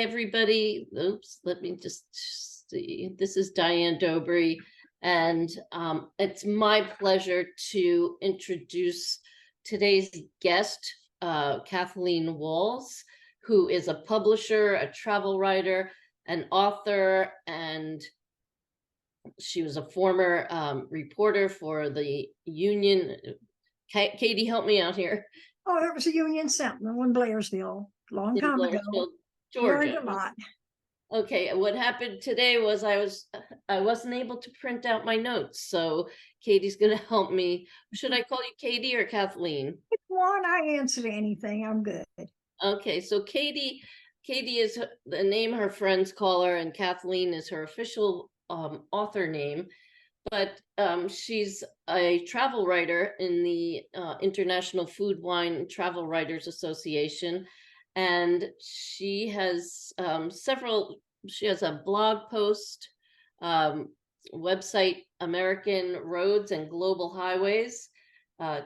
everybody. Oops, let me just see. This is Diane Dobry, and it's my pleasure to introduce today's guest, Kathleen Walls, who is a publisher, a travel writer, an author, and she was a former reporter for the Union. Katie, help me out here. Oh, it was a Union Sentinel in Blairsville, long time ago. Georgia. Learned a lot. Okay, what happened today was I wasn't able to print out my notes, so Katie's gonna help me. Should I call you Katie or Kathleen? If one, I answer to anything. I'm good. Okay, so Katie is the name her friends call her, and Kathleen is her official author name. But she's a travel writer in the International Food, Wine, Travel Writers Association. And she has she has a blog post, website, American Roads and Global Highways,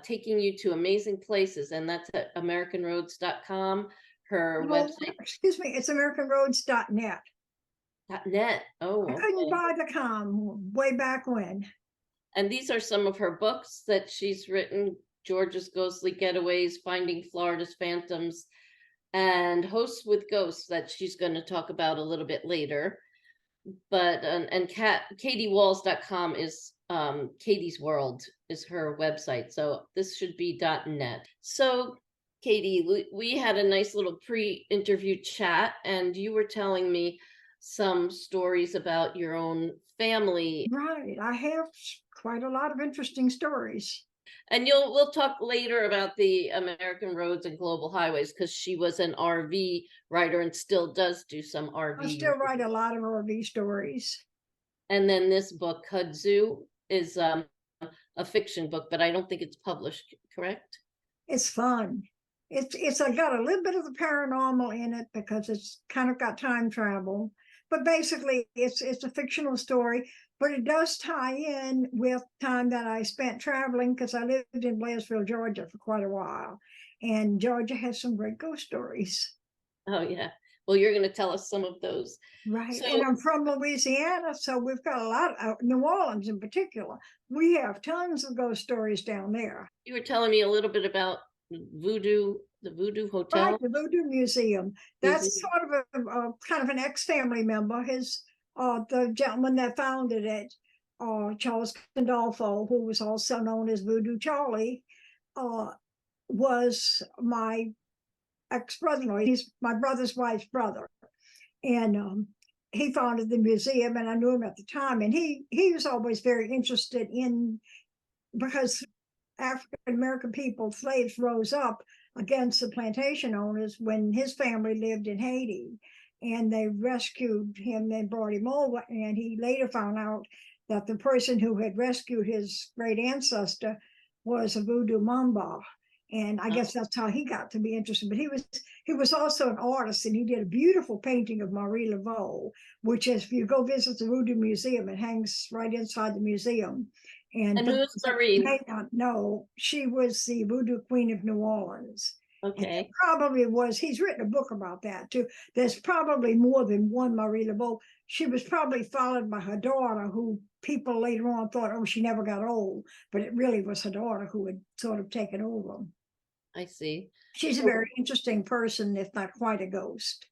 taking you to amazing places. And that's at americanroads.com. Her website. Excuse me, it's americanroads.net. .net. Oh, I couldn't buy the com way back when. And these are some of her books that she's written: Georgia's Ghostly Getaways, Finding Florida's Phantoms, and Hosts with Ghosts, that she's going to talk about a little bit later. But and katywalls.com is Katie's World is her website. So this should be .net. So Katie, we had a nice little pre-interview chat, and you were telling me some stories about your own family. Right. I have quite a lot of interesting stories. And we'll talk later about the American Roads and Global Highways, because she was an RV writer and still does do some RV. I still write a lot of RV stories. And then this book, Kudzu, is a fiction book, but I don't think it's published, correct? It's fun. It's got a little bit of the paranormal in it because it's kind of got time travel. But basically, it's a fictional story, but it does tie in with time that I spent traveling, because I lived in Blairsville, Georgia for quite a while. And Georgia has some great ghost stories. Oh, yeah. Well, you're going to tell us some of those. Right. So, and I'm from Louisiana, so we've got a lot of New Orleans in particular. We have tons of ghost stories down there. You were telling me a little bit about the Voodoo Hotel. Right, the Voodoo Museum. That's sort of a kind of an ex-family member. The gentleman that founded it, Charles Condolfo, who was also known as Voodoo Charlie, was my ex-brother-in-law. He's my brother's wife's brother. And he founded the museum, and I knew him at the time. And he was always very interested in, because African-American people, slaves, rose up against the plantation owners when his family lived in Haiti, and they rescued him and brought him over. And he later found out that the person who had rescued his great ancestor was a voodoo mamba. And I guess that's how he got to be interested. But he was also an artist, and he did a beautiful painting of Marie Laveau, which is, if you go visit the Voodoo Museum, it hangs right inside the museum. And who's Marie? May not know, she was the Voodoo Queen of New Orleans. Okay. Probably was. He's written a book about that too. There's probably more than one Marie Laveau. She was probably followed by her daughter, who people later on thought, oh, she never got old, but it really was her daughter who had sort of taken over. I see. She's a very interesting person, if not quite a ghost.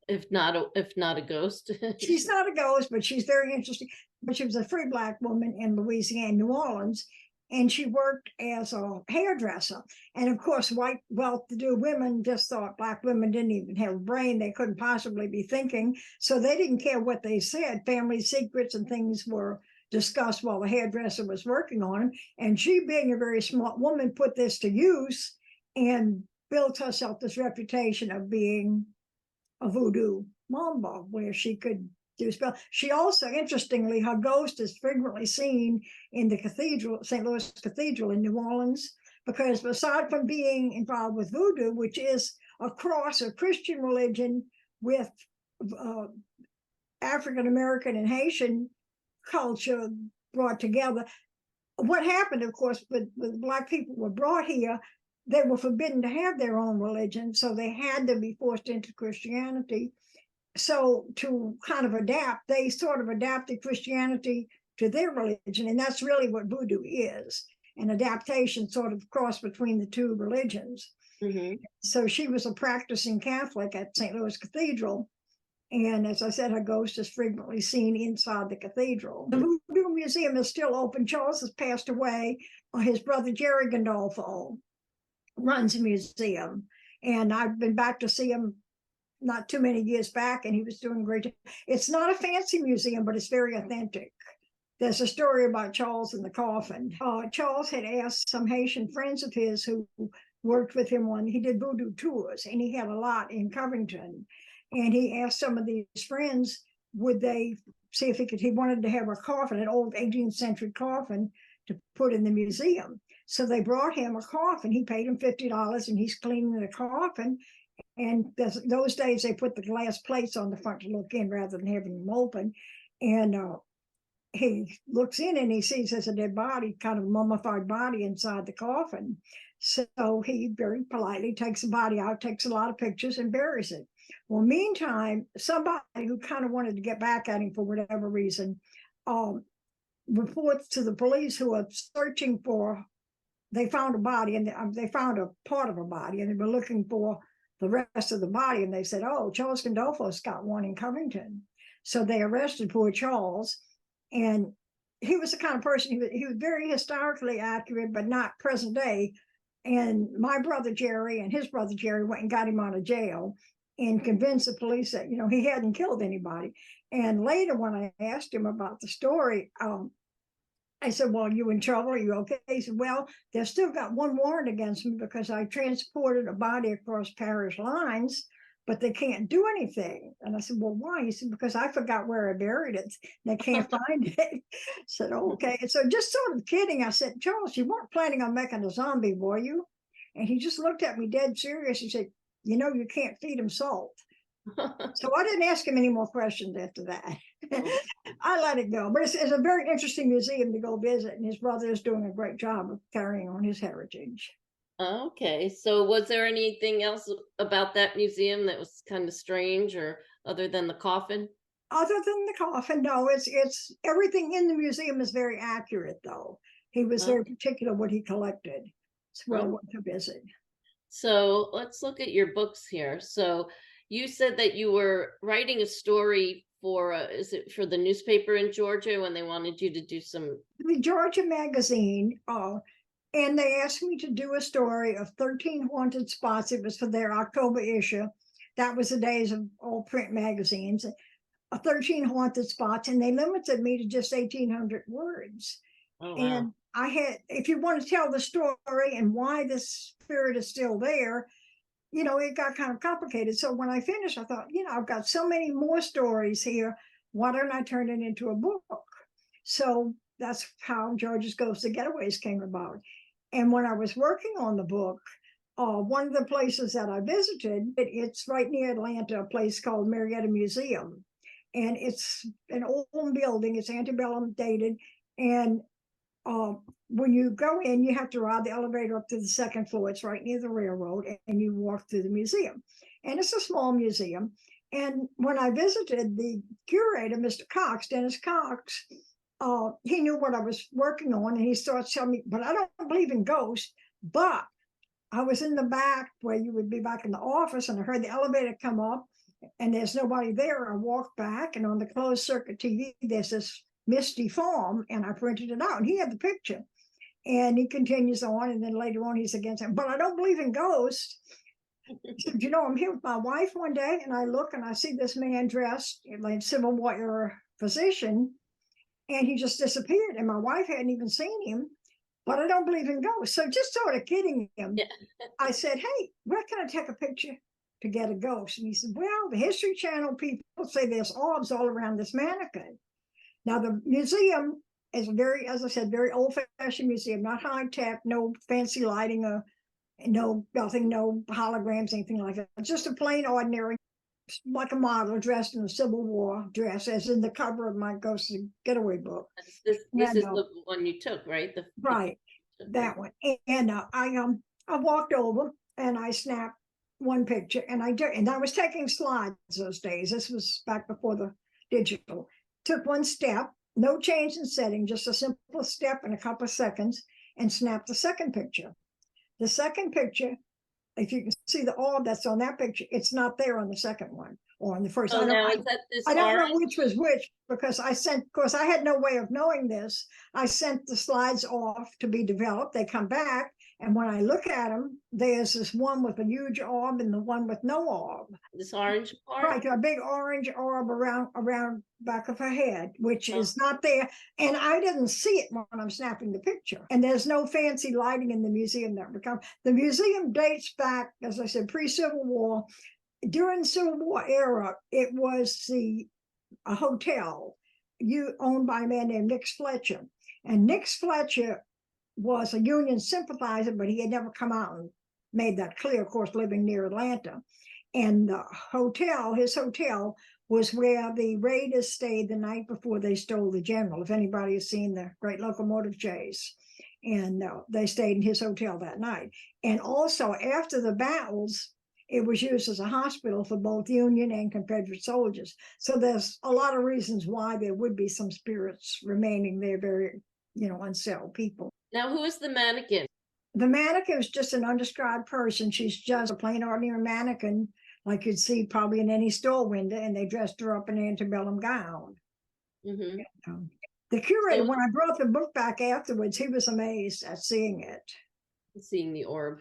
If not a ghost. She's not a ghost, but she's very interesting. But she was a free Black woman in Louisiana, New Orleans, and she worked as a hairdresser. And of course, white, well-to-do women just thought Black women didn't even have a brain. They couldn't possibly be thinking. So they didn't care what they said. Family secrets and things were discussed while the hairdresser was working on them. And she, being a very smart woman, put this to use and built herself this reputation of being a voodoo mamba, where she could do spells. She also, interestingly, her ghost is frequently seen in the cathedral, St. Louis Cathedral in New Orleans, because aside from being involved with voodoo, which is a cross of Christian religion with African American and Haitian culture brought together, what happened, of course, when Black people were brought here, they were forbidden to have their own religion, so they had to be forced into Christianity. so to kind of adapt, they sort of adapted Christianity to their religion, and that's really what voodoo is, an adaptation sort of cross between the two religions. Mhm. So she was a practicing Catholic at St. Louis Cathedral. And as I said, her ghost is frequently seen inside the cathedral. The Voodoo Museum is still open. Charles has passed away. His brother, Jerry Gandolfo, runs a museum. And I've been back to see him not too many years back, and he was doing great. It's not a fancy museum, but it's very authentic. There's a story about Charles in the coffin. Charles had asked some Haitian friends of his who worked with him when he did voodoo tours, and he had a lot in Covington. And he asked some of these friends, would they see if he wanted to have a coffin, an old 18th century coffin to put in the museum. So they brought him a coffin. He paid him $50, and he's cleaning the coffin. And those days they put the glass plates on the front to look in rather than having them open. And he looks in and he sees there's a dead body, kind of mummified body inside the coffin. So he very politely takes the body out, takes a lot of pictures, and buries it. Well, meantime, somebody who kind of wanted to get back at him for whatever reason reports to the police, who are searching for, they found a body, and they found a part of a body, and they were looking for the rest of the body. And they said, oh, Charles Gandolfo's got one in Covington. So they arrested poor Charles. And he was the kind of person, he was very historically accurate, but not present day. And my brother Jerry and his brother Jerry went and got him out of jail and convinced the police that, he hadn't killed anybody. And later, when I asked him about the story, I said, well, you in trouble? Are you okay? He said, well, they've still got one warrant against me because I transported a body across parish lines, but they can't do anything. And I said, well, why? He said, because I forgot where I buried it. They can't find it. I said, oh, okay. And so just sort of kidding, I said, Charles, you weren't planning on making a zombie, were you? And he just looked at me dead serious. He said, you can't feed him salt. So I didn't ask him any more questions after that. I let it go. But it's a very interesting museum to go visit, and his brother is doing a great job of carrying on his heritage. Okay, so was there anything else about that museum that was kind of strange, or other than the coffin? Other than the coffin, no, it's everything in the museum is very accurate, though. He was very particular what he collected. It's well worth a visit. So let's look at your books here. So you said that you were writing a story for, is it for the newspaper in Georgia when they wanted you to do some? The Georgia Magazine, and they asked me to do a story of 13 haunted spots. It was for their October issue. That was the days of all print magazines. 13 haunted spots, and they limited me to just 1,800 words. Oh, wow. And I had, if you want to tell the story and why this spirit is still there, it got kind of complicated. So when I finished, I thought, I've got so many more stories here. Why don't I turn it into a book? So that's how George's Ghosts and Getaways came about. And when I was working on the book, one of the places that I visited, it's right near Atlanta, a place called Marietta Museum. And it's an old building, it's antebellum dated. And when you go in, you have to ride the elevator up to the second floor. It's right near the railroad, and you walk through the museum. And it's a small museum. And when I visited, the curator, Mr. Cox, Dennis Cox, he knew what I was working on, and he started telling me, but I don't believe in ghosts. But I was in the back where you would be back in the office, and I heard the elevator come up, and there's nobody there. I walked back, and on the closed circuit TV, there's this misty form, and I printed it out, and he had the picture. And he continues on, and then later on he's against him, but I don't believe in ghosts. He said, I'm here with my wife one day, and I look and I see this man dressed like Civil War physician, and he just disappeared, and my wife hadn't even seen him, but I don't believe in ghosts. So just sort of kidding him, I said, hey, where can I take a picture to get a ghost? And he said, well, the History Channel people say there's orbs all around this mannequin. Now, the museum is very, as I said, very old-fashioned museum, not high-tech, no fancy lighting, nothing, no holograms, anything like that. It's just a plain, ordinary, like a model dressed in a Civil War dress, as in the cover of my Ghosts and Getaway book. This is the one you took, right? Right, that one. And I walked over and I snapped one picture, and I was taking slides those days. This was back before the digital. Took one step, no change in setting, just a simple step in a couple of seconds, and snapped the second picture. The second picture, if you can see the orb that's on that picture, it's not there on the second one or on the first. So now is that this I don't know orange? which was which, because of course, I had no way of knowing this. I sent the slides off to be developed. They come back, and when I look at them, there's this one with a huge orb and the one with no orb. This orange part? Right, a big orange orb around back of her head, which Oh. is not there. And I didn't see it when I'm snapping the picture. And there's no fancy lighting in the museum that would come. The museum dates back, as I said, pre-Civil War. During the Civil War era, it was a hotel owned by a man named Nick Fletcher. And Nick Fletcher was a Union sympathizer, but he had never come out and made that clear, of course, living near Atlanta. And his hotel was where the raiders stayed the night before they stole the general, if anybody has seen the Great Locomotive Chase. And they stayed in his hotel that night. And also, after the battles, it was used as a hospital for both Union and Confederate soldiers. So there's a lot of reasons why there would be some spirits remaining there, very, unsettled people. Now, who is the mannequin? The mannequin is just an undescribed person. She's just a plain ordinary mannequin, like you'd see probably in any store window, and they dressed her up in an antebellum gown. Mm-hmm. The curator, when I brought the book back afterwards, he was amazed at seeing it. Seeing the orb.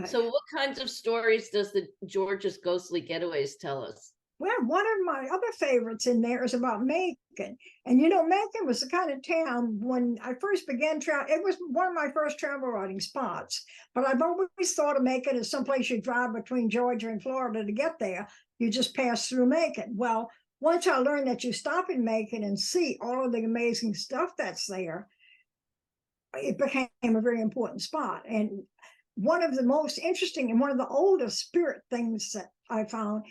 So what kinds of stories does the George's Ghostly Getaways tell us? Well, one of my other favorites in there is about Macon. And Macon was the kind of town, when I first began travel, it was one of my first travel writing spots. But I've always thought of Macon as someplace you drive between Georgia and Florida to get there. You just pass through Macon. Well, once I learned that you stop in Macon and see all of the amazing stuff that's there, it became a very important spot. And one of the most interesting and one of the oldest spirit things that I found,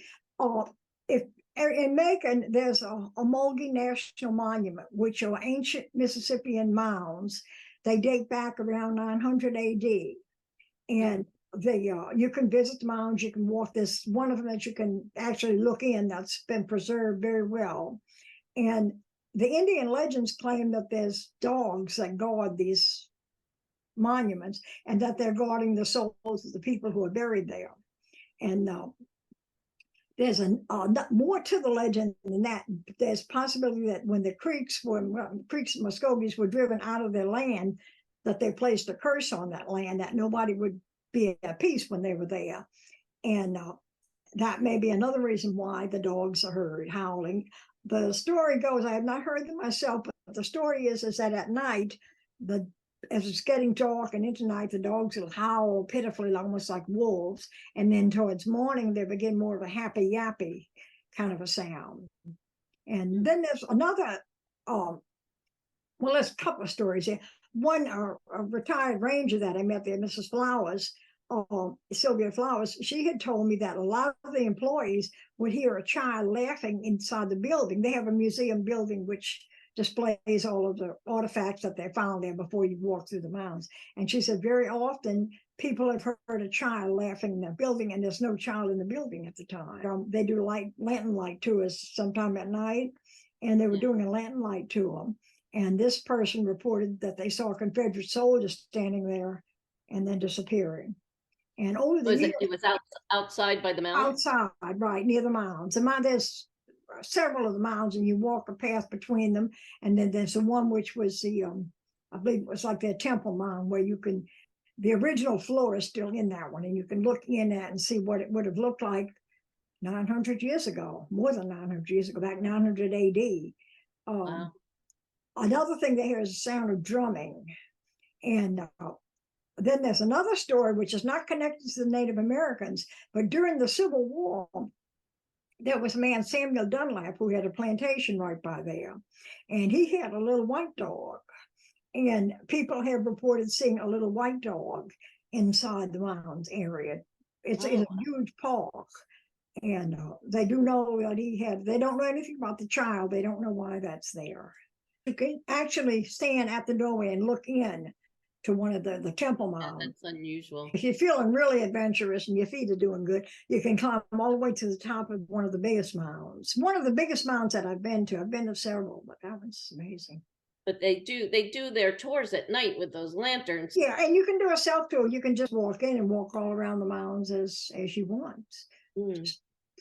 if in Macon, there's a Mulgee National Monument, which are ancient Mississippian mounds. They date back around 900 AD. And you can visit the mounds, you can walk. There's one of them that you can actually look in that's been preserved very well. And the Indian legends claim that there's dogs that guard these monuments and that they're guarding the souls of the people who are buried there. And there's more to the legend than that. There's possibility that when the Creeks and Muskogees were driven out of their land, that they placed a curse on that land, that nobody would be at peace when they were there. And that may be another reason why the dogs are heard howling. The story goes, I have not heard them myself, but the story is that at night, as it's getting dark and into night, the dogs will howl pitifully, almost like wolves. And then towards morning, they begin more of a happy yappy kind of a sound. And then there's another, there's a couple of stories here. One, a retired ranger that I met there, Mrs. Flowers, Sylvia Flowers, she had told me that a lot of the employees would hear a child laughing inside the building. They have a museum building which displays all of the artifacts that they found there before you walk through the mounds. And she said very often people have heard a child laughing in the building, and there's no child in the building at the time. They do lantern light tours sometime at night, and they were doing a lantern light tour. And this person reported that they saw Confederate soldiers standing there and then disappearing. And over the years, it was outside by the mounds? Outside, right, near the mounds. There's several of the mounds, and you walk a path between them. And then there's the one which was I believe it was like their temple mound, where the original floor is still in that one, and you can look in at and see what it would have looked like 900 years ago, more than 900 years ago, back 900 AD. Wow. Another thing they hear is the sound of drumming. And then there's another story which is not connected to the Native Americans, but during the Civil War, there was a man, Samuel Dunlap, who had a plantation right by there. And he had a little white dog. And people have reported seeing a little white dog inside the mounds area. It's in a huge park. And they do know that they don't know anything about the child. They don't know why that's there. You can actually stand at the doorway and look in to one of the Temple Mounds. That's unusual. If you're feeling really adventurous and your feet are doing good, you can climb all the way to the top of one of the biggest mounds. One of the biggest mounds that I've been to. I've been to several, but that one's amazing. But they do their tours at night with those lanterns. Yeah, and you can do a self tour. You can just walk in and walk all around the mounds as you want.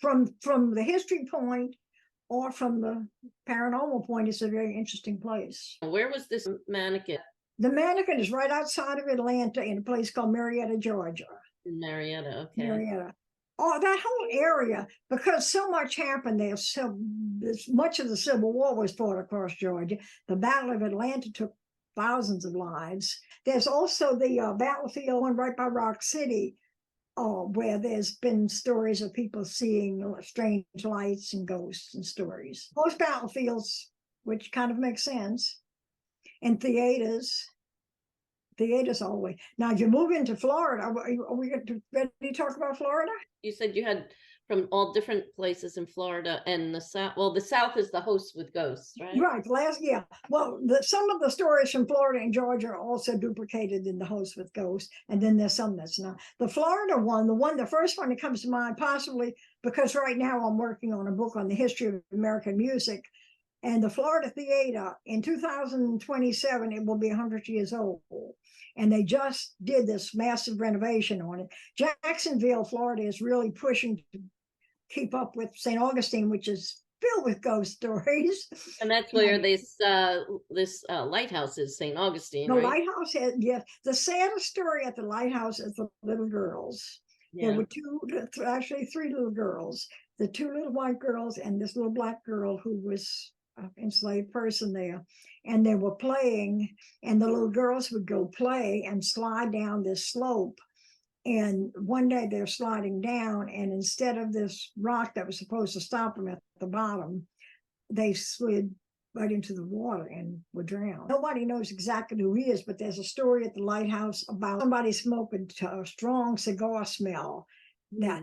From the history point or from the paranormal point, it's a very interesting place. Where was this mannequin? The mannequin is right outside of Atlanta in a place called Marietta, Georgia. Marietta, okay. Marietta. Oh, that whole area, because so much happened there. So much of the Civil War was fought across Georgia. The Battle of Atlanta took thousands of lives. There's also the battlefield one right by Rock City, where there's been stories of people seeing strange lights and ghosts and stories. Most battlefields, which kind of makes sense, and theaters always. Now, if you move into Florida, are we ready to talk about Florida? You said you had from all different places in Florida and the South. Well, the South is the host with ghosts, right? Right. Yeah. Well, some of the stories from Florida and Georgia are also duplicated in the host with ghosts, and then there's some that's not. The Florida one, the first one that comes to mind, possibly because right now I'm working on a book on the history of American music. And the Florida Theater, in 2027, it will be 100 years old. And they just did this massive renovation on it. Jacksonville, Florida is really pushing to keep up with St. Augustine, which is filled with ghost stories. And that's where this lighthouse is, St. Augustine, The right? lighthouse has, yes. The saddest story at the lighthouse is the little girls. Yeah. There were actually three little girls. The two little white girls and this little black girl who was enslaved person there, and they were playing, and the little girls would go play and slide down this slope. And one day they're sliding down, and instead of this rock that was supposed to stop them at the bottom, they slid right into the water and were drowned. Nobody knows exactly who he is, but there's a story at the lighthouse about somebody smoking a strong cigar smell. Now,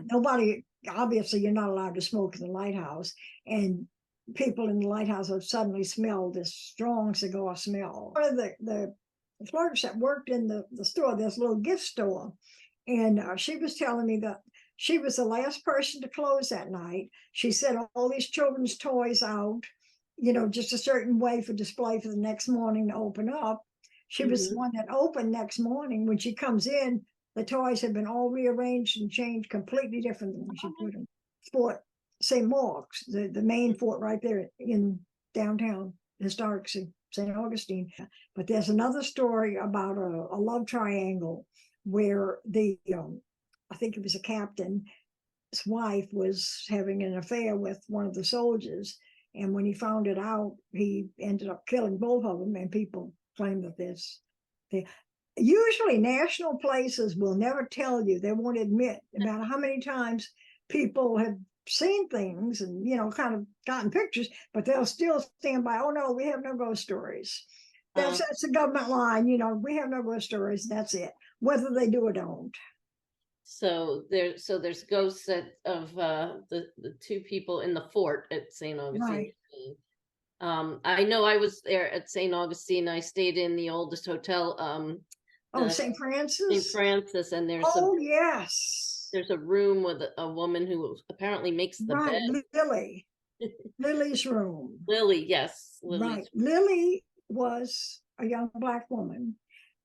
obviously you're not allowed to smoke in the lighthouse, and people in the lighthouse have suddenly smelled this strong cigar smell. One of the flirts that worked in the store, this little gift store, and she was telling me that she was the last person to close that night. She set all these children's toys out, just a certain way for display for the next morning to open up. She was the one that opened next morning. When she comes in, the toys have been all rearranged and changed completely different than when she put them. Fort St. Mark's, the main fort right there in downtown historic St. Augustine. But there's another story about a love triangle where I think it was a captain's wife was having an affair with one of the soldiers. And when he found it out, he ended up killing both of them. And people claim that usually national places will never tell you. They won't admit about how many times people have seen things and kind of gotten pictures, but they'll still stand by. Oh no, we have no ghost stories. That's the government line. We have no ghost stories. That's it. Whether they do or don't. So there's ghosts of the two people in the fort at St. Augustine. Right. I know I was there at St. Augustine. I stayed in the oldest hotel. St. Francis. St. Francis, and there's yes. There's a room with a woman who apparently makes the bed. Lily. Lily's room. Lily, yes. Right. Lily was a young Black woman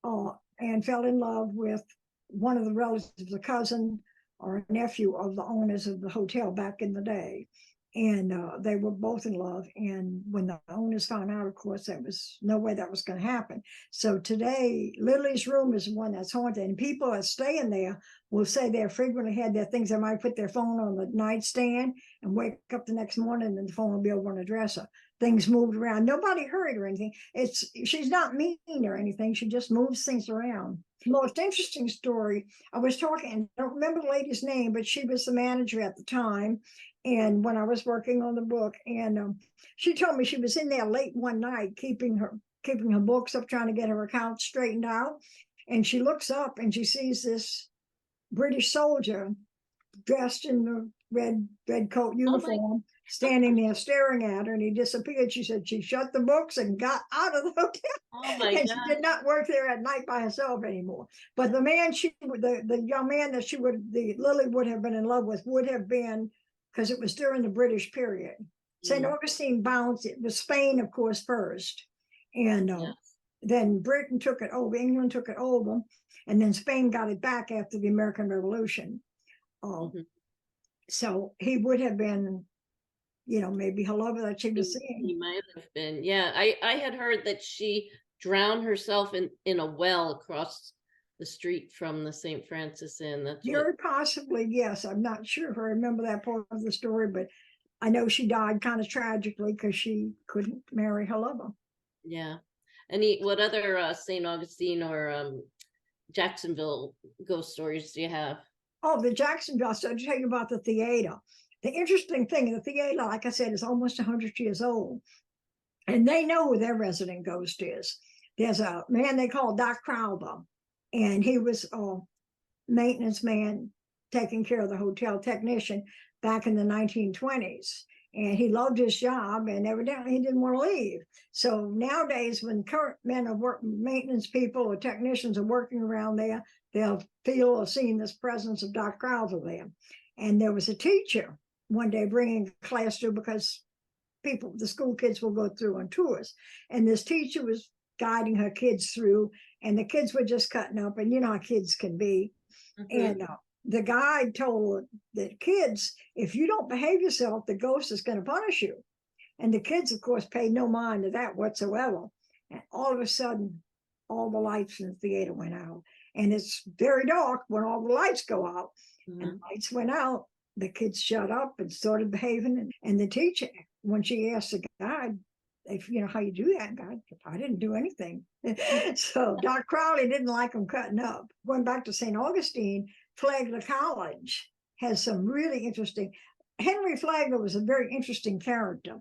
and fell in love with one of the relatives, a cousin or a nephew of the owners of the hotel back in the day. And they were both in love. And when the owners found out, of course, there was no way that was going to happen. So today, Lily's room is one that's haunted. And people that stay in there will say they frequently had their things. They might put their phone on the nightstand and wake up the next morning and the phone will be over on the dresser. Things moved around. Nobody heard or anything. She's not mean or anything. She just moves things around. The most interesting story, I was talking, I don't remember the lady's name, but she was the manager at the time. And when I was working on the book, and she told me she was in there late one night, keeping her books up, trying to get her accounts straightened out. And she looks up and she sees this British soldier dressed in the red coat uniform, standing there staring at her, and he disappeared. She said she shut the books and got out of the hotel. Oh my And God. she did not work there at night by herself anymore. But the man the young man that Lily would have been in love with would have been, because it was during the British period. St. Augustine bounced. It was Spain, of course, first. And then Britain took it over, England took it over, and then Spain got it back after the American Revolution. So he would have been, maybe her lover that she was seeing. He might have been. Yeah, I had heard that she drowned herself in a well across the street from the St. Francis Inn. That's very possibly, yes. I'm not sure if I remember that part of the story, but I know she died kind of tragically because she couldn't marry her lover. Yeah. And what other St. Augustine or Jacksonville ghost stories do you have? Oh, the Jacksonville. So to tell you about the theater. The interesting thing, the theater, like I said, is almost 100 years old. And they know who their resident ghost is. There's a man they call Doc Crowther, and he was a maintenance man taking care of the hotel, technician back in the 1920s. And he loved his job, and evidently he didn't want to leave. So nowadays, when current men of work, maintenance people or technicians are working around there, they'll feel or see this presence of Doc Crowther there. And there was a teacher one day bringing a class through, because the school kids will go through on tours. And this teacher was guiding her kids through, and the kids were just cutting up, and you know how kids can be. And the guide told the kids, if you don't behave yourself, the ghost is going to punish you. And the kids, of course, paid no mind to that whatsoever. And all of a sudden, all the lights in the theater went out. And it's very dark when all the lights go out. And the lights went out. The kids shut up and started behaving. And the teacher, when she asked the guide, if how you do that, guide, I didn't do anything. So Doc Crowley didn't like them cutting up. Going back to St. Augustine, Flagler College has some really interesting. Henry Flagler was a very interesting character.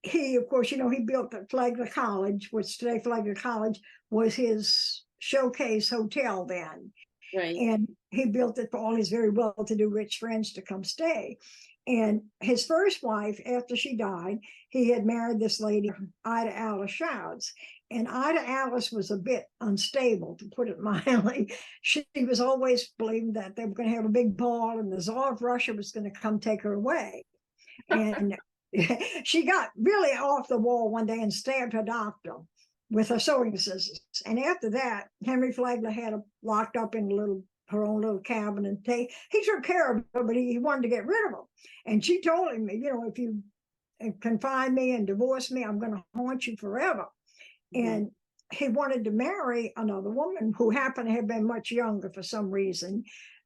He, of course, he built the Flagler College, which today Flagler College was his showcase hotel then. Right. And he built it for all his very well-to-do rich friends to come stay. And his first wife, after she died, he had married this lady, Ida Alice Shouds. And Ida Alice was a bit unstable, to put it mildly. She was always believing that they were going to have a big ball and the Tsar of Russia was going to come take her away. And she got really off the wall one day and stabbed her doctor with her sewing scissors. And after that, Henry Flagler had her locked up in her own little cabin, and he took care of her, but he wanted to get rid of her. And she told him, if you confine me and divorce me, I'm going to haunt you forever. And he wanted to marry another woman who happened to have been much younger for some reason,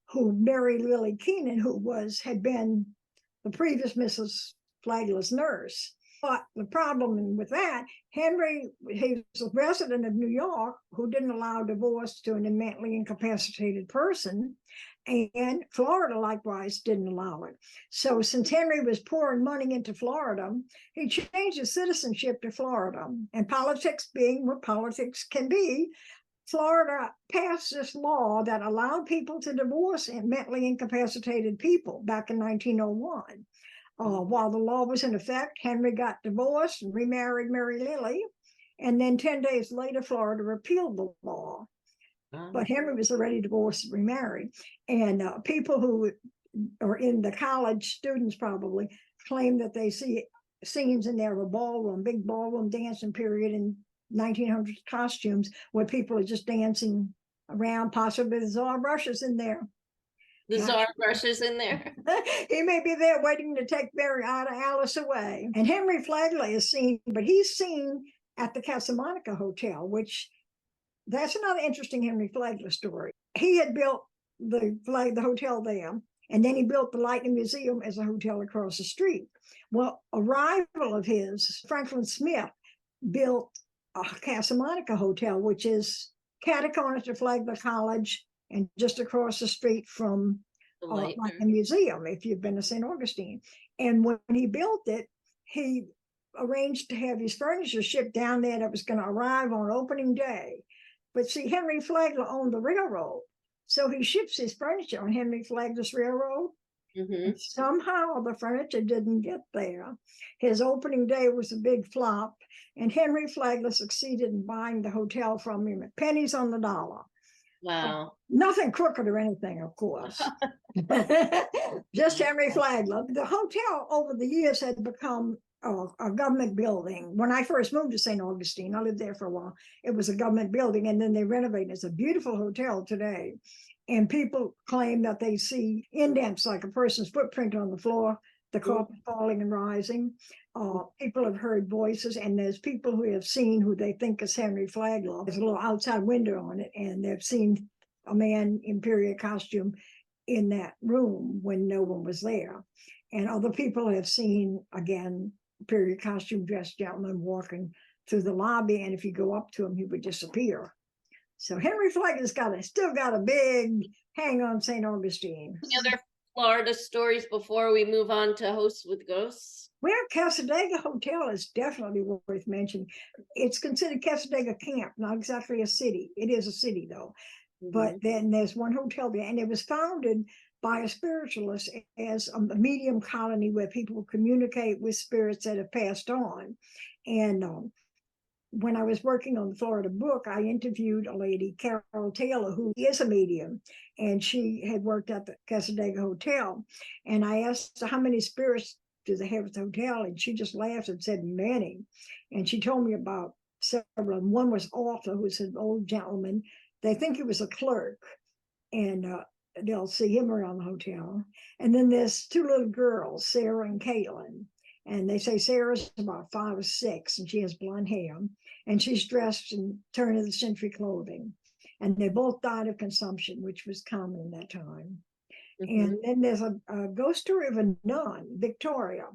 who married Lily Keenan, who had been the previous Mrs. Flagler's nurse. But the problem with that, he was a resident of New York who didn't allow divorce to an mentally incapacitated person, and Florida likewise didn't allow it. So since Henry was pouring money into Florida, he changed his citizenship to Florida. And politics being what politics can be, Florida passed this law that allowed people to divorce mentally incapacitated people back in 1901. While the law was in effect, Henry got divorced and remarried Mary Lily. And then 10 days later, Florida repealed the law. But Henry was already divorced and remarried. And people who are in the college, students probably, claim that they see scenes in there of a ballroom, big ballroom dancing period in 1900s costumes, where people are just dancing around, possibly the Tsar Russia's in there. The Tsar Russia's in there. He may be there waiting to take Mary Ida Alice away. And Henry Flagler is seen, but he's seen at the Casa Monica Hotel, which that's another interesting Henry Flagler story. He had built the hotel there, and then he built the Lightning Museum as a hotel across the street. Well, a rival of his, Franklin Smith, built a Casa Monica Hotel, which is catty-corner to Flagler College, and just across the street from like a museum, if you've been to St. Augustine. And when he built it, he arranged to have his furniture shipped down there that was going to arrive on opening day. But see, Henry Flagler owned the railroad. So he ships his furniture on Henry Flagler's railroad. Mm-hmm. Somehow the furniture didn't get there. His opening day was a big flop, and Henry Flagler succeeded in buying the hotel from him at pennies on the dollar. Wow. Nothing crooked or anything, of course. Just Henry Flagler. The hotel over the years had become a government building. When I first moved to St. Augustine, I lived there for a while. It was a government building, and then they renovated. It's a beautiful hotel today. And people claim that they see indents like a person's footprint on the floor, the carpet falling and rising. People have heard voices, and there's people who have seen who they think is Henry Flagler. There's a little outside window on it, and they've seen a man in period costume in that room when no one was there. And other people have seen, again, period costume dressed gentleman walking through the lobby, and if you go up to him, he would disappear. So Henry Flagler's still got a big hang on St. Augustine. Any other Florida stories before we move on to Hosts with Ghosts? Well, Casadega Hotel is definitely worth mentioning. It's considered Casadega Camp, not exactly a city. It is a city, though. But then there's one hotel there, and it was founded by a spiritualist as a medium colony where people communicate with spirits that have passed on. And when I was working on the Florida book, I interviewed a lady, Carol Taylor, who is a medium, and she had worked at the Casadega Hotel. And I asked her, how many spirits do they have at the hotel? And she just laughed and said, many. And she told me about several. One was Arthur, who's an old gentleman. They think he was a clerk, and they'll see him around the hotel. And then there's two little girls, Sarah and Caitlin. And they say Sarah's about 5 or 6, and she has blonde hair, and she's dressed in turn of the century clothing. And they both died of consumption, which was common in that time. And then there's a ghost story of a nun, Victoria.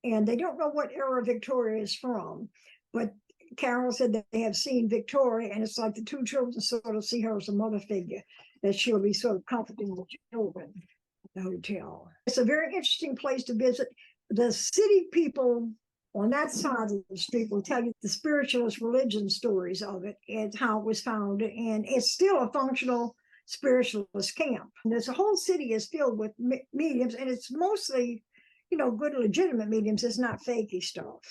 And they don't know what era Victoria is from, but Carol said that they have seen Victoria, and it's like the two children sort of see her as a mother figure, that she'll be sort of comforting the children at the hotel. It's a very interesting place to visit. The city people on that side of the street will tell you the spiritualist religion stories of it and how it was founded. And it's still a functional spiritualist camp. And there's a whole city is filled with mediums, and it's mostly, good legitimate mediums. It's not fakey stuff.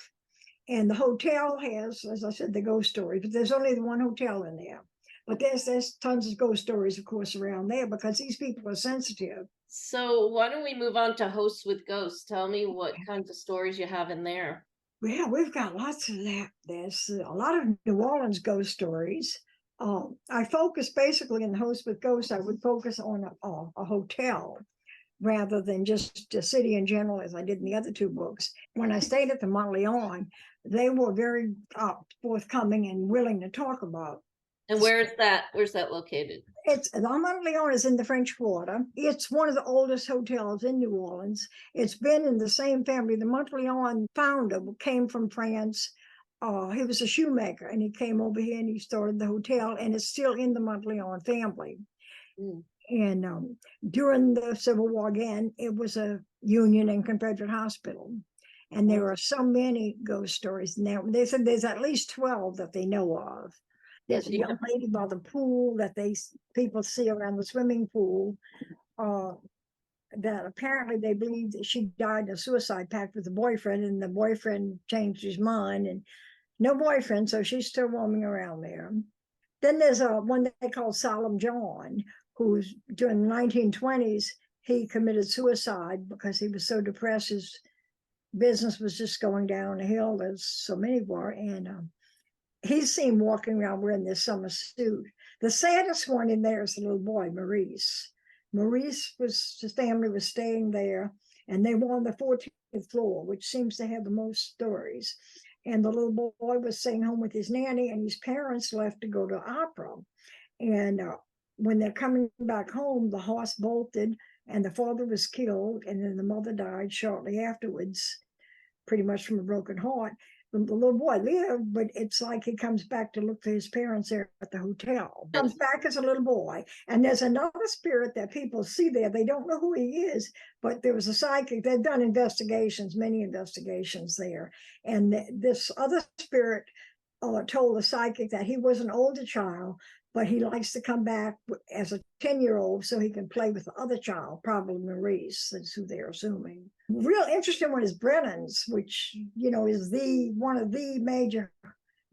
And the hotel has, as I said, the ghost stories, but there's only the one hotel in there. But there's tons of ghost stories, of course, around there because these people are sensitive. So why don't we move on to Hosts with Ghosts? Tell me what kinds of stories you have in there. Well, we've got lots of that. There's a lot of New Orleans ghost stories. I focus basically in Hosts with Ghosts. I would focus on a hotel rather than just the city in general, as I did in the other two books. When I stayed at the Montleone, they were very forthcoming and willing to talk about. And where's that located? The Montleone is in the French Quarter. It's one of the oldest hotels in New Orleans. It's been in the same family. The Montleone founder came from France. He was a shoemaker, and he came over here and he started the hotel, and it's still in the Montleone family. And during the Civil War, again, it was a Union and Confederate hospital. And there are so many ghost stories now. They said there's at least 12 that they know of. There's a young lady by the pool that people see around the swimming pool that apparently they believe that she died in a suicide pact with a boyfriend, and the boyfriend changed his mind, and no boyfriend, so she's still roaming around there. Then there's one that they call Solemn John, who's during the 1920s, he committed suicide because he was so depressed. His business was just going downhill, as so many were, and he's seen walking around wearing this summer suit. The saddest one in there is the little boy, Maurice. His family was staying there, and they were on the 14th floor, which seems to have the most stories. And the little boy was staying home with his nanny, and his parents left to go to opera. And when they're coming back home, the horse bolted, and the father was killed, and then the mother died shortly afterwards, pretty much from a broken heart. The little boy lived, but it's like he comes back to look for his parents there at the hotel. Comes back as a little boy. And there's another spirit that people see there. They don't know who he is, but there was a psychic. They've done many investigations there. And this other spirit told the psychic that he was an older child, but he likes to come back as a 10-year-old so he can play with the other child, probably Maurice, that's who they're assuming. Real interesting one is Brennan's, which, is one of the major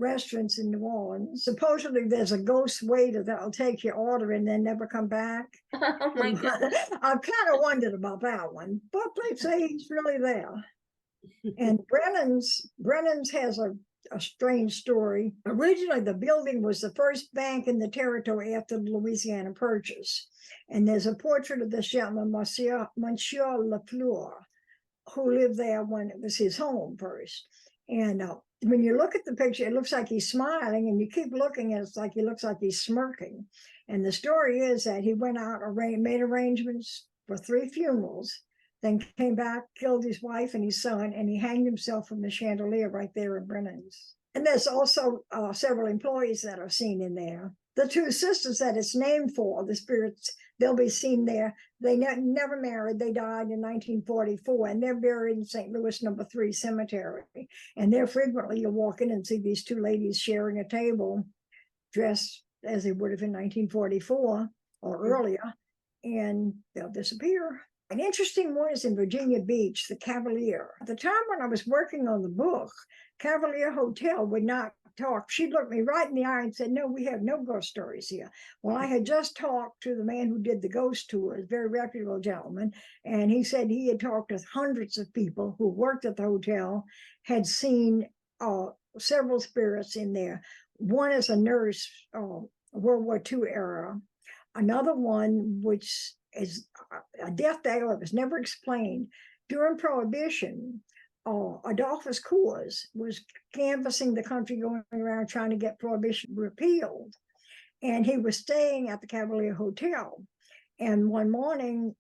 restaurants in New Orleans. Supposedly there's a ghost waiter that'll take your order and then never come back. Oh my God. I've kind of wondered about that one, but they say he's really there. And Brennan's has a strange story. Originally, the building was the first bank in the territory after the Louisiana Purchase. And there's a portrait of this gentleman, Monsieur Lafleur, who lived there when it was his home first. And when you look at the picture, it looks like he's smiling, and you keep looking, and it's like he looks like he's smirking. And the story is that he went out, made arrangements for 3 funerals, then came back, killed his wife and his son, and he hanged himself from the chandelier right there in Brennan's. And there's also several employees that are seen in there. The 2 sisters that it's named for, the spirits, they'll be seen there. They never married. They died in 1944, and they're buried in St. Louis No. 3 Cemetery. And there frequently you'll walk in and see these 2 ladies sharing a table, dressed as they would have in 1944 or earlier, and they'll disappear. An interesting one is in Virginia Beach, the Cavalier. At the time when I was working on the book, Cavalier Hotel would not talk. She looked me right in the eye and said, "No, we have no ghost stories here." Well, I had just talked to the man who did the ghost tours, very reputable gentleman, and he said he had talked to hundreds of people who worked at the hotel, had seen several spirits in there. One is a nurse, World War II era. Another one, which is a death that was never explained. During Prohibition, Adolphus Coors was canvassing the country, going around trying to get Prohibition repealed. And he was staying at the Cavalier Hotel. And one morning,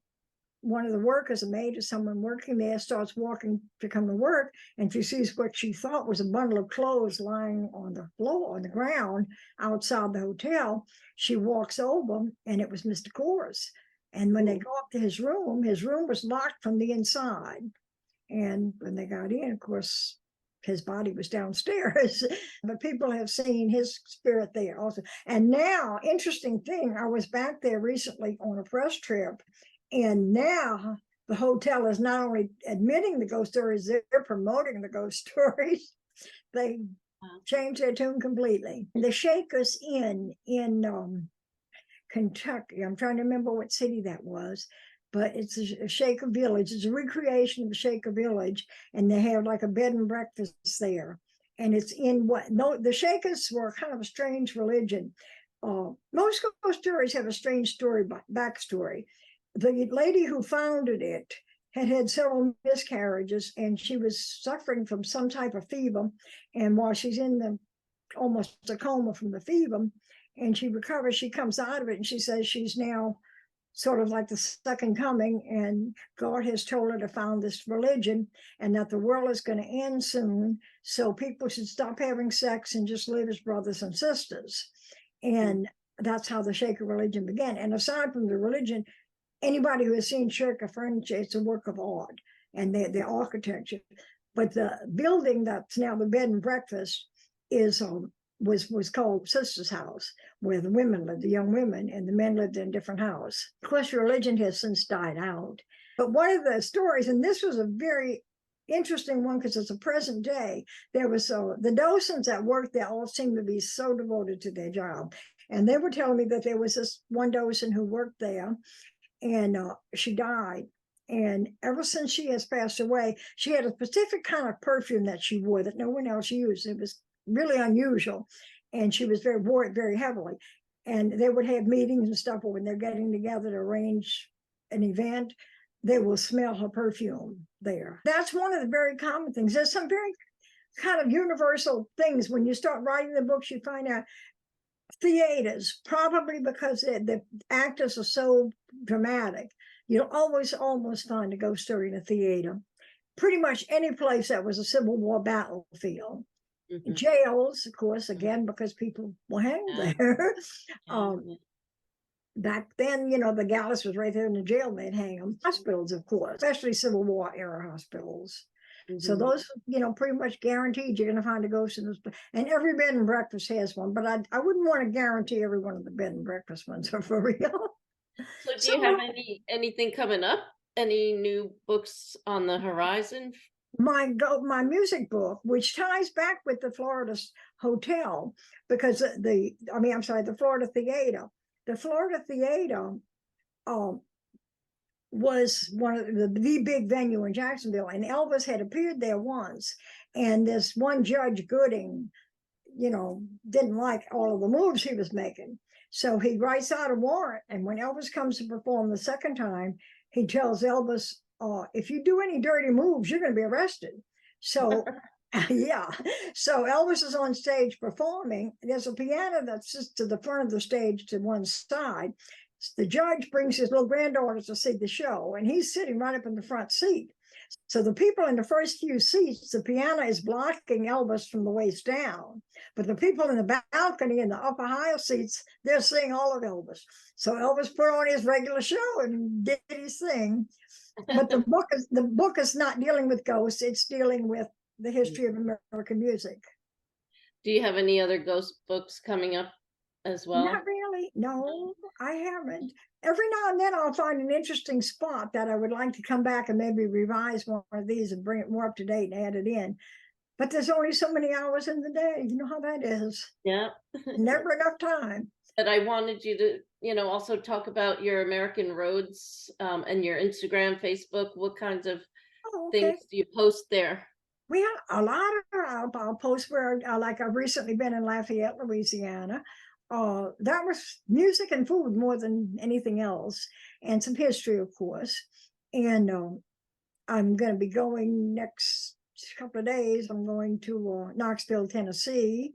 one of the workers, a maid or someone working there, starts walking to come to work, and she sees what she thought was a bundle of clothes lying on the floor, on the ground outside the hotel. She walks over, and it was Mr. Coors. And when they go up to his room was locked from the inside. And when they got in, of course, his body was downstairs. But people have seen his spirit there also. And now, interesting thing, I was back there recently on a press trip, and now the hotel is not only admitting the ghost stories, they're promoting the ghost stories. They changed their tune completely. The Shakers Inn in Kentucky, I'm trying to remember what city that was, but it's a Shaker village. It's a recreation of a Shaker village, and they have like a bed and breakfast there. And it's in the Shakers were kind of a strange religion. Most ghost stories have a strange story, backstory. The lady who founded it had several miscarriages, and she was suffering from some type of fever. And while she's in almost a coma from the fever, and she recovers, she comes out of it, and she says she's now sort of like the second coming, and God has told her to found this religion, and that the world is going to end soon, so people should stop having sex and just live as brothers and sisters. And that's how the Shaker religion began. And aside from the religion, anybody who has seen Shaker furniture, it's a work of art, and the architecture. But the building that's now the bed and breakfast was called Sister's House, where the women lived, the young women, and the men lived in a different house. Of course, religion has since died out. But one of the stories, and this was a very interesting one because it's a present day, there was the docents that worked there all seemed to be so devoted to their job. And they were telling me that there was this one docent who worked there, and she died. And ever since she has passed away, she had a specific kind of perfume that she wore that no one else used. It was really unusual, and she wore it very heavily. And they would have meetings and stuff, but when they're getting together to arrange an event, they will smell her perfume there. That's one of the very common things. There's some very kind of universal things. When you start writing the books, you find out theaters, probably because the actors are so dramatic, you'll always almost find a ghost story in a theater. Pretty much any place that was a Civil War battlefield. Mm-hmm. Jails, of course, again, because people were hanged there. Back then, the gallows was right there in the jail, and they'd hang them. Hospitals, of course, especially Civil War era hospitals. So Mhm. those, pretty much guaranteed you're going to find a ghost in this. And every bed and breakfast has one, but I wouldn't want to guarantee every one of the bed and breakfast ones are for real. So do So you have anything coming up? Any new books on the horizon? my music book, which ties back with the Florida Hotel, because the Florida Theater. The Florida Theater um, was one of the big venue in Jacksonville, and Elvis had appeared there once. And this one Judge Gooding, didn't like all of the moves he was making. So he writes out a warrant. And when Elvis comes to perform the second time, he tells Elvis, if you do any dirty moves, you're going to be arrested. So, yeah. So Elvis is on stage performing. There's a piano that sits to the front of the stage to one side. The judge brings his little granddaughter to see the show, and he's sitting right up in the front seat. So the people in the first few seats, the piano is blocking Elvis from the waist down. But the people in the balcony in the upper higher seats, they're seeing all of Elvis. So Elvis put on his regular show and did his thing. But the book is not dealing with ghosts, it's dealing with the history of American music. Do you have any other ghost books coming up as well? Not really. No, I haven't. Every now and then I'll find an interesting spot that I would like to come back and maybe revise one of these and bring it more up to date and add it in. But there's only so many hours in the day. You know how that is. Yeah. Never enough time. But I wanted you to, also talk about your American roads and your Instagram, Facebook. What kinds of things do you post there? We have a lot of I'll post where I've recently been in Lafayette, Louisiana. That was music and food more than anything else, and some history, of course. And I'm going to be going next couple of days. I'm going to Knoxville, Tennessee.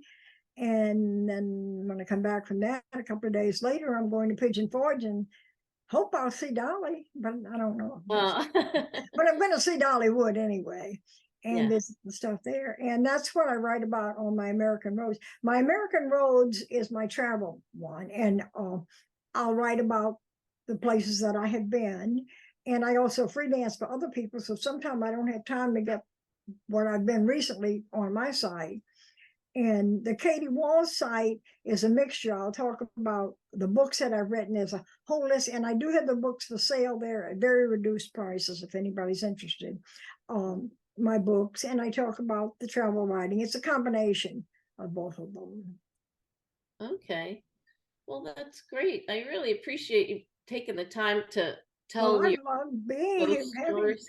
And then when I come back from that, a couple of days later, I'm going to Pigeon Forge and hope I'll see Dolly, but I don't know. But I'm going to see Dollywood anyway and visit the stuff there. And that's what I write about on my American Roads. My American Roads is my travel one. And I'll write about the places that I have been. And I also freelance for other people. So sometimes I don't have time to get what I've been recently on my site. And the Katy Walls site is a mixture. I'll talk about the books that I've written as a whole list. And I do have the books for sale there at very reduced prices if anybody's interested. My books, and I talk about the travel writing. It's a combination of both of them. Okay. Well, that's great. I really appreciate you taking the time to tell me. I love being here. Stories.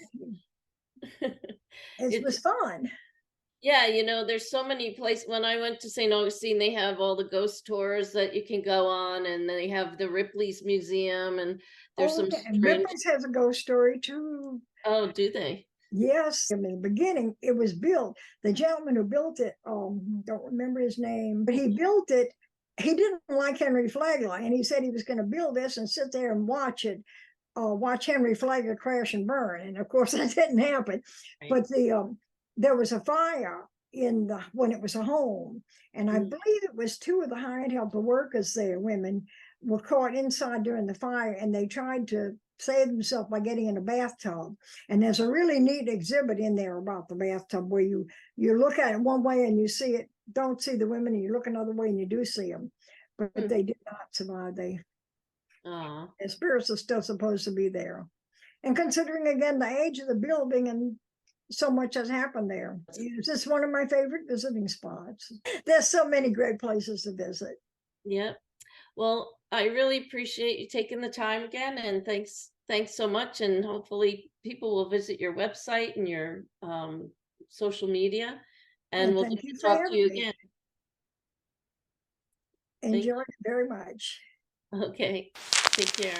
It was fun. Yeah, there's so many places. When I went to St. Augustine, they have all the ghost tours that you can go on, and they have the Ripley's Museum, and there's some and Ripley's has a ghost story too. Oh, do they? Yes, in the beginning, it was built. The gentleman who built it, don't remember his name, but he built it. He didn't like Henry Flagler, and he said he was going to build this and sit there and watch it, watch Henry Flagler crash and burn. And of course, that didn't happen. Right. But there was a fire when it was a home, and I believe it was two of the hired helper workers there, women, were caught inside during the fire, and they tried to save themselves by getting in a bathtub. And there's a really neat exhibit in there about the bathtub where you look at it one way and you don't see the women, and you look another way and you do see them. But they did not survive. Their spirits are still supposed to be there. And considering again the age of the building and so much has happened there, it's just one of my favorite visiting spots. There's so many great places to visit. Yep. Well, I really appreciate you taking the time again, and thanks so much. And hopefully people will visit your website and your social media, and we'll talk to you again. Enjoyed it very much. Okay, take care.